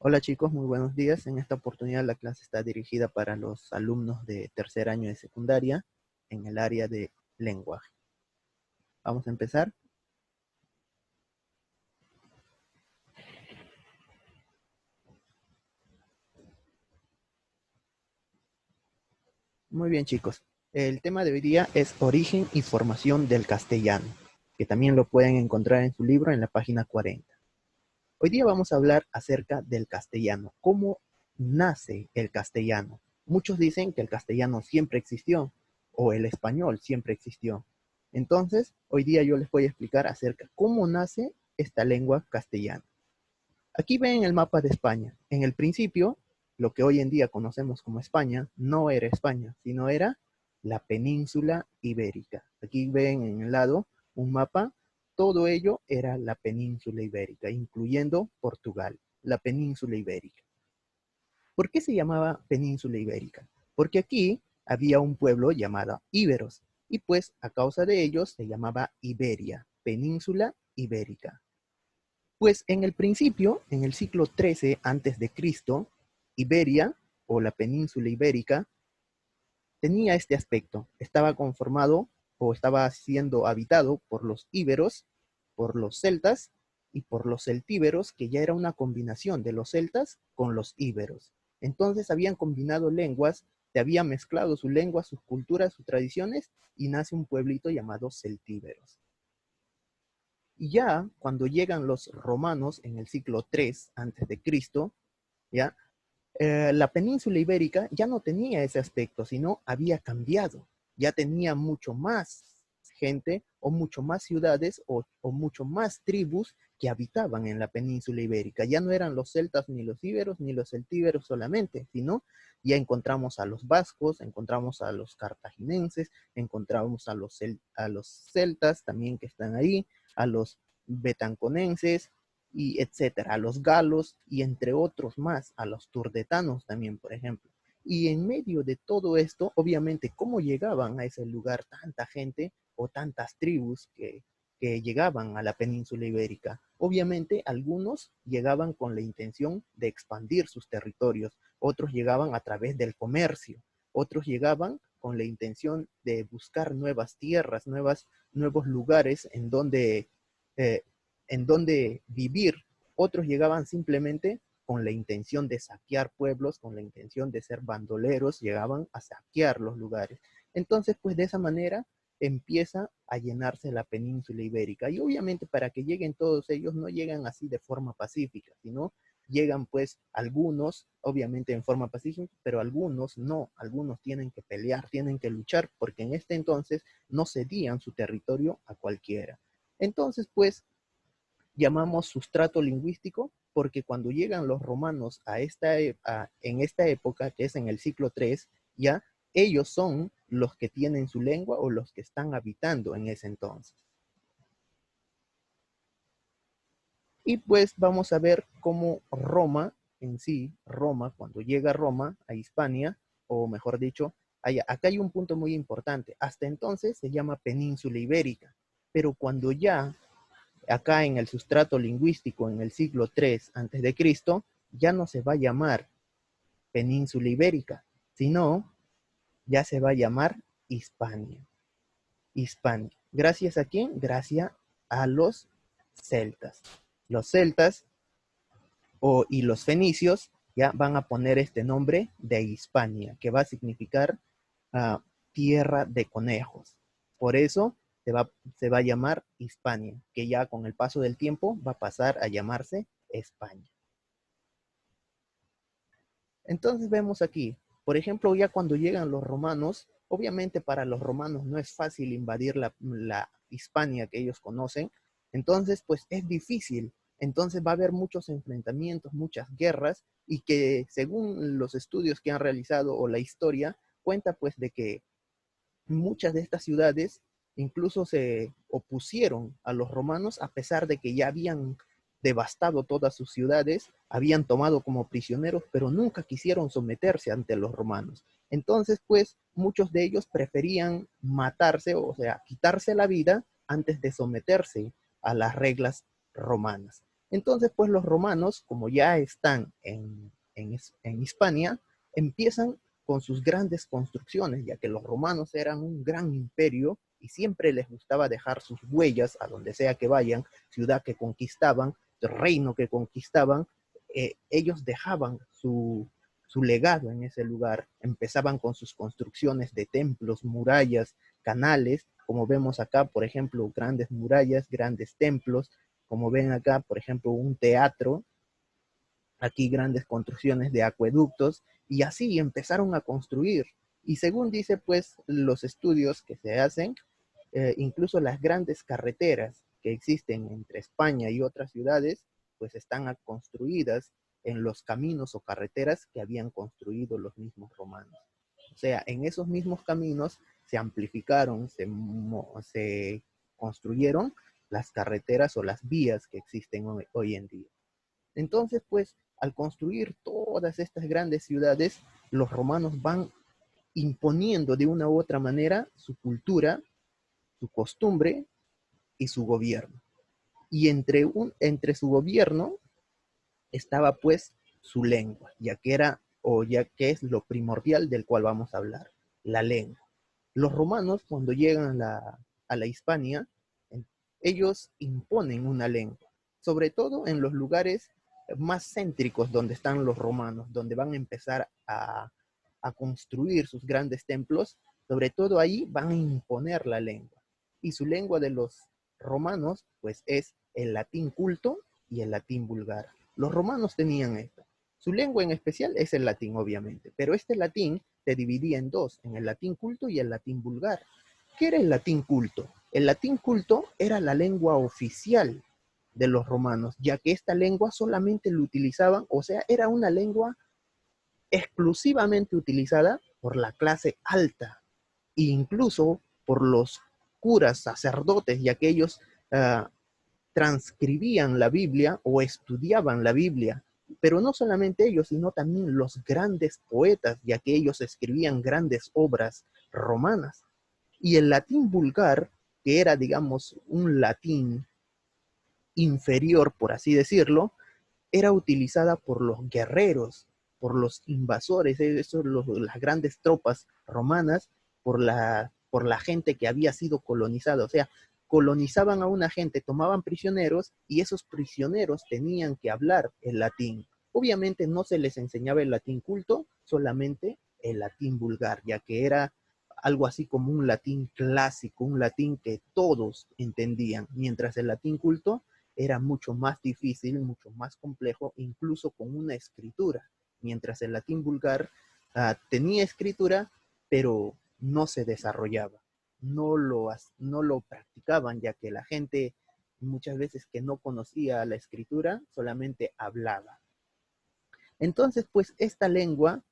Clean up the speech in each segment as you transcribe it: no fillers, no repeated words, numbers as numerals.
Hola chicos, muy buenos días. En esta oportunidad la clase está dirigida para los alumnos de tercer año de secundaria en el área de lenguaje. Vamos a empezar. Muy bien chicos. El tema de hoy día es origen y formación del castellano, que también lo pueden encontrar en su libro en la página 40. Hoy día vamos a hablar acerca del castellano, cómo nace el castellano. Muchos dicen que el castellano siempre existió o el español siempre existió. Entonces, hoy día yo les voy a explicar acerca de cómo nace esta lengua castellana. Aquí ven el mapa de España. En el principio, lo que hoy en día conocemos como España no era España, sino era la península ibérica. Aquí ven en el lado un mapa. Todo ello era la península ibérica, incluyendo Portugal, la península ibérica. ¿Por qué se llamaba península ibérica? Porque aquí había un pueblo llamado íberos, y pues a causa de ellos se llamaba Iberia, península ibérica. Pues en el principio, en el siglo XIII antes de Cristo, Iberia, o la península ibérica, tenía este aspecto. Estaba conformado o estaba siendo habitado por los íberos, por los celtas y por los celtíberos, que ya era una combinación de los celtas con los íberos. Entonces habían combinado lenguas, se habían mezclado su lengua, sus culturas, sus tradiciones, y nace un pueblito llamado celtíberos. Y ya cuando llegan los romanos en el siglo III antes de Cristo, ya la península ibérica ya no tenía ese aspecto, sino había cambiado. Ya tenía mucho más gente o mucho más ciudades o mucho más tribus que habitaban en la península ibérica. Ya no eran los celtas ni los íberos ni los celtíberos solamente, sino ya encontramos a los vascos, encontramos a los cartaginenses, encontramos a los celtas también que están ahí, a los betanconenses, y etcétera, a los galos y entre otros más, a los turdetanos también, por ejemplo. Y en medio de todo esto, obviamente, ¿cómo llegaban a ese lugar tanta gente o tantas tribus que llegaban a la península ibérica? Obviamente, algunos llegaban con la intención de expandir sus territorios, otros llegaban a través del comercio, otros llegaban con la intención de buscar nuevas tierras, nuevos lugares eh, en donde vivir. Otros llegaban simplemente con la intención de saquear pueblos, con la intención de ser bandoleros, llegaban a saquear los lugares. Entonces, pues de esa manera empieza a llenarse la península ibérica. Y obviamente para que lleguen todos ellos, no llegan así de forma pacífica, sino llegan pues algunos, obviamente en forma pacífica, pero algunos no, algunos tienen que pelear, tienen que luchar, porque en este entonces no cedían su territorio a cualquiera. Entonces, pues llamamos sustrato lingüístico porque cuando llegan los romanos en esta época, que es en el siglo III, ya ellos son los que tienen su lengua o los que están habitando en ese entonces. Y pues vamos a ver cómo Roma en sí, Roma, cuando llega a Roma, a Hispania, o mejor dicho, acá hay un punto muy importante. Hasta entonces se llama península ibérica, pero cuando ya acá en el sustrato lingüístico en el siglo III antes de Cristo, ya no se va a llamar península ibérica, sino ya se va a llamar Hispania. Hispania. ¿Gracias a quién? Gracias a los celtas. Los celtas y los fenicios ya van a poner este nombre de Hispania, que va a significar uh, tierra de conejos. Por eso se va a llamar Hispania, que ya con el paso del tiempo va a pasar a llamarse España. Entonces vemos aquí, por ejemplo, ya cuando llegan los romanos, obviamente para los romanos no es fácil invadir la Hispania que ellos conocen, entonces pues es difícil, entonces va a haber muchos enfrentamientos, muchas guerras, y que según los estudios que han realizado o la historia, cuenta pues de que muchas de estas ciudades incluso se opusieron a los romanos a pesar de que ya habían devastado todas sus ciudades, habían tomado como prisioneros, pero nunca quisieron someterse ante los romanos. Entonces, pues, muchos de ellos preferían matarse, o sea, quitarse la vida antes de someterse a las reglas romanas. Entonces, pues los romanos, como ya están en Hispania, empiezan con sus grandes construcciones, ya que los romanos eran un gran imperio y siempre les gustaba dejar sus huellas a donde sea que vayan, ciudad que conquistaban, reino que conquistaban, ellos dejaban su legado en ese lugar. Empezaban con sus construcciones de templos, murallas, canales, como vemos acá, por ejemplo, grandes murallas, grandes templos, como ven acá, por ejemplo, un teatro, aquí grandes construcciones de acueductos, y así empezaron a construir. Y según dice, pues, los estudios que se hacen, incluso las grandes carreteras que existen entre España y otras ciudades, pues están construidas en los caminos o carreteras que habían construido los mismos romanos. O sea, en esos mismos caminos se amplificaron, se construyeron las carreteras o las vías que existen hoy en día. Entonces, pues, al construir todas estas grandes ciudades, los romanos van imponiendo de una u otra manera su cultura, su costumbre y su gobierno. Y entre su gobierno estaba pues su lengua, ya que era o ya que es lo primordial del cual vamos a hablar, la lengua. Los romanos cuando llegan a la Hispania, ellos imponen una lengua, sobre todo en los lugares más céntricos donde están los romanos, donde van a empezar a construir sus grandes templos, sobre todo ahí van a imponer la lengua. Y su lengua de los romanos, pues es el latín culto y el latín vulgar. Los romanos tenían esto. Su lengua en especial es el latín, obviamente, pero este latín se dividía en dos, en el latín culto y el latín vulgar. ¿Qué era el latín culto? El latín culto era la lengua oficial de los romanos, ya que esta lengua solamente lo utilizaban, o sea, era una lengua exclusivamente utilizada por la clase alta e incluso por los curas, sacerdotes, ya que ellos transcribían la Biblia o estudiaban la Biblia, pero no solamente ellos, sino también los grandes poetas, ya que ellos escribían grandes obras romanas. Y el latín vulgar, que era, digamos, un latín inferior, por así decirlo, era utilizada por los guerreros, por los invasores, las grandes tropas romanas, por la gente que había sido colonizada. O sea, colonizaban a una gente, tomaban prisioneros y esos prisioneros tenían que hablar el latín. Obviamente no se les enseñaba el latín culto, solamente el latín vulgar, ya que era algo así como un latín clásico, un latín que todos entendían, mientras el latín culto era mucho más difícil, mucho más complejo, incluso con una escritura, mientras el latín vulgar tenía escritura, pero no se desarrollaba, no lo practicaban, ya que la gente muchas veces que no conocía la escritura solamente hablaba. Entonces, pues esta lengua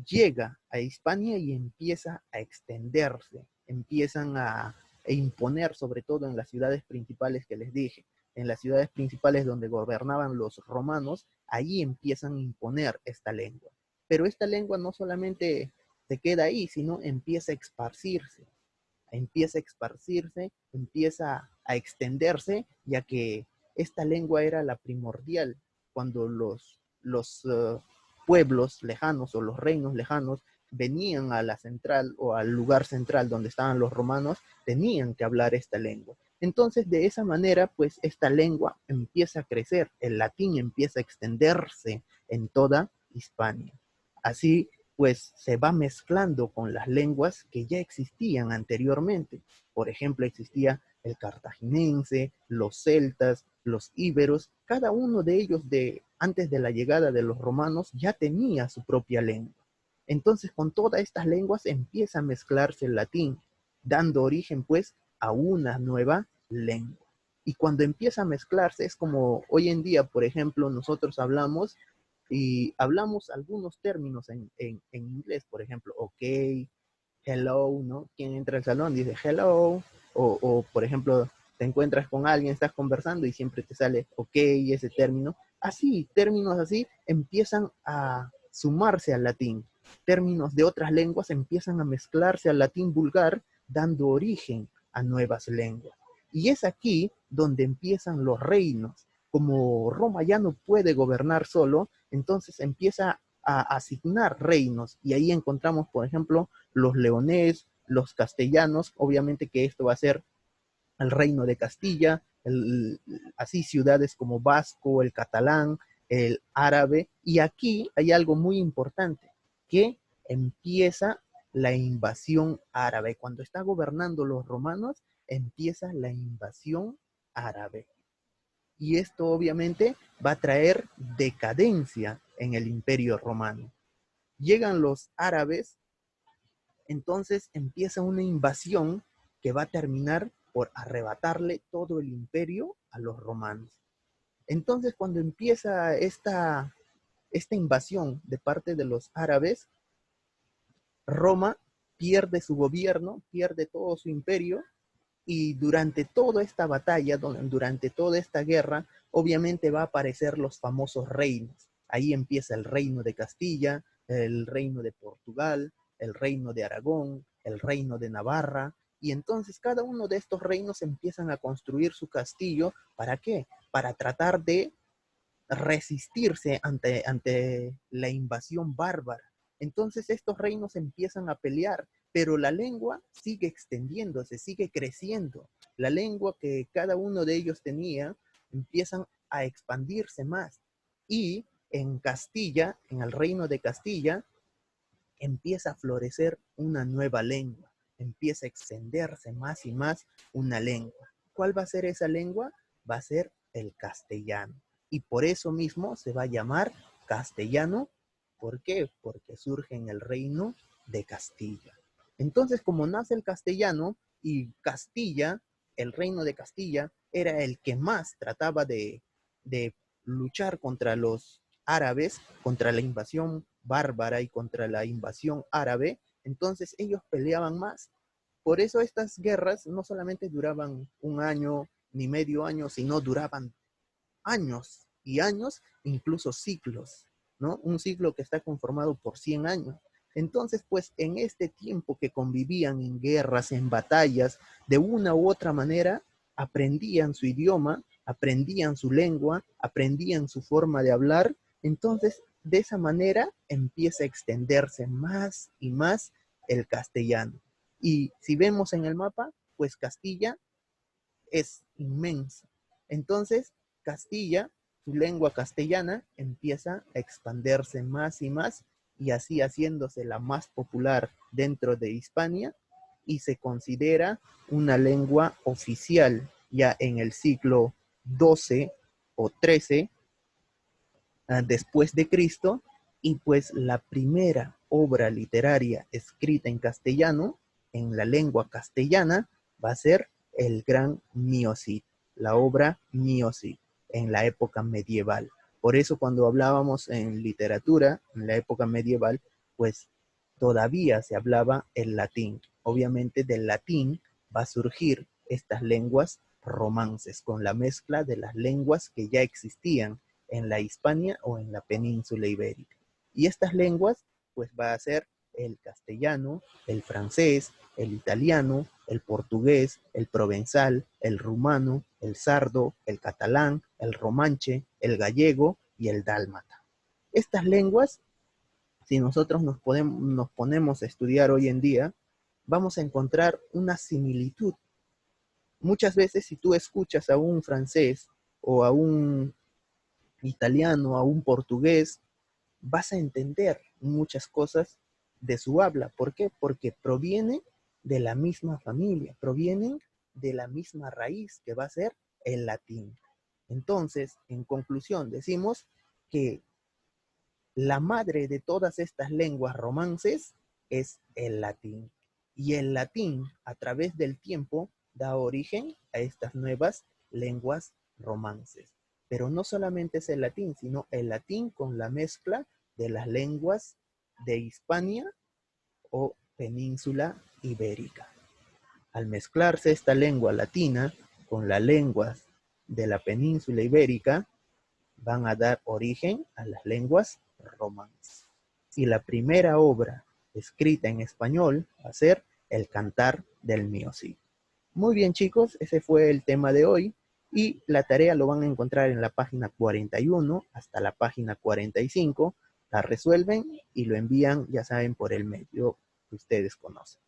llega a Hispania y empieza a extenderse, empiezan a imponer, sobre todo en las ciudades principales que les dije, en las ciudades principales donde gobernaban los romanos, ahí empiezan a imponer esta lengua. Pero esta lengua no solamente se queda ahí, sino empieza a esparcirse, empieza a extenderse, ya que esta lengua era la primordial cuando los pueblos lejanos o los reinos lejanos venían a la central o al lugar central donde estaban los romanos, tenían que hablar esta lengua. Entonces, de esa manera, pues esta lengua empieza a crecer, el latín empieza a extenderse en toda Hispania. Así, pues se va mezclando con las lenguas que ya existían anteriormente. Por ejemplo, existía el cartaginense, los celtas, los íberos, cada uno de ellos antes de la llegada de los romanos ya tenía su propia lengua. Entonces, con todas estas lenguas empieza a mezclarse el latín, dando origen pues a una nueva lengua. Y cuando empieza a mezclarse es como hoy en día, por ejemplo, nosotros hablamos y hablamos algunos términos en inglés, por ejemplo, ok, hello, ¿no? Quien entra al salón dice hello, por ejemplo, te encuentras con alguien, estás conversando y siempre te sale ok, ese término. Así, términos así empiezan a sumarse al latín. Términos de otras lenguas empiezan a mezclarse al latín vulgar, dando origen a nuevas lenguas. Y es aquí donde empiezan los reinos. como Roma ya no puede gobernar solo, entonces empieza a asignar reinos. Y ahí encontramos, por ejemplo, los leoneses, los castellanos, obviamente que esto va a ser el reino de Castilla, así ciudades como Vasco, el catalán, el árabe. Y aquí hay algo muy importante, que empieza la invasión árabe. Cuando está gobernando los romanos, empieza la invasión árabe. Y esto obviamente va a traer decadencia en el imperio romano. Llegan los árabes, entonces empieza una invasión que va a terminar por arrebatarle todo el imperio a los romanos. Entonces, cuando empieza esta invasión de parte de los árabes, Roma pierde su gobierno, pierde todo su imperio, y durante toda esta batalla, durante toda esta guerra, obviamente va a aparecer los famosos reinos. Ahí empieza el reino de Castilla, el reino de Portugal, el reino de Aragón, el reino de Navarra, y entonces cada uno de estos reinos empiezan a construir su castillo. ¿Para qué? Para tratar de resistirse ante la invasión bárbara. Entonces estos reinos empiezan a pelear, pero la lengua sigue extendiéndose, sigue creciendo. La lengua que cada uno de ellos tenía empiezan a expandirse más. Y en Castilla, en el reino de Castilla, empieza a florecer una nueva lengua, empieza a extenderse más y más una lengua. ¿Cuál va a ser esa lengua? Va a ser el castellano. Y por eso mismo se va a llamar castellano. ¿Por qué? Porque surge en el reino de Castilla. Entonces, como nace el castellano y Castilla, el reino de Castilla, era el que más trataba de luchar contra los árabes, contra la invasión bárbara y contra la invasión árabe, entonces ellos peleaban más. Por eso estas guerras no solamente duraban un año ni medio año, sino duraban años y años, incluso siglos, ¿no? Un siglo que está conformado por 100 años. Entonces, pues en este tiempo que convivían en guerras, en batallas, de una u otra manera, aprendían su idioma, aprendían su lengua, aprendían su forma de hablar. Entonces, de esa manera empieza a extenderse más y más el castellano. Y si vemos en el mapa, pues Castilla es inmensa. Entonces, Castilla, su lengua castellana, empieza a expandirse más y más, y así haciéndose la más popular dentro de Hispania, y se considera una lengua oficial ya en el siglo XII o XIII después de Cristo. Y pues la primera obra literaria escrita en castellano, en la lengua castellana, va a ser el Gran Mio Cid, la obra Mio Cid, en la época medieval. Por eso cuando hablábamos en literatura, en la época medieval, pues todavía se hablaba el latín. Obviamente del latín va a surgir estas lenguas romances, con la mezcla de las lenguas que ya existían en la Hispania o en la península ibérica. Y estas lenguas, pues va a ser el castellano, el francés, el italiano, el portugués, el provenzal, el rumano, el sardo, el catalán, el romanche, el gallego y el dálmata. Estas lenguas, si nosotros nos ponemos a estudiar hoy en día, vamos a encontrar una similitud. Muchas veces si tú escuchas a un francés o a un italiano, a un portugués, vas a entender muchas cosas de su habla. ¿Por qué? Porque provienen de la misma familia, provienen de la misma raíz que va a ser el latín. Entonces, en conclusión, decimos que la madre de todas estas lenguas romances es el latín. Y el latín, a través del tiempo, da origen a estas nuevas lenguas romances. Pero no solamente es el latín, sino el latín con la mezcla de las lenguas de Hispania o península ibérica. Al mezclarse esta lengua latina con las lenguas de la península ibérica, van a dar origen a las lenguas romances. Y la primera obra escrita en español va a ser El Cantar del Mio Cid. Muy bien, chicos, ese fue el tema de hoy. Y la tarea lo van a encontrar en la página 41 hasta la página 45. La resuelven y lo envían, ya saben, por el medio que ustedes conocen.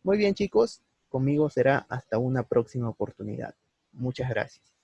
Muy bien, chicos, conmigo será hasta una próxima oportunidad. Muchas gracias.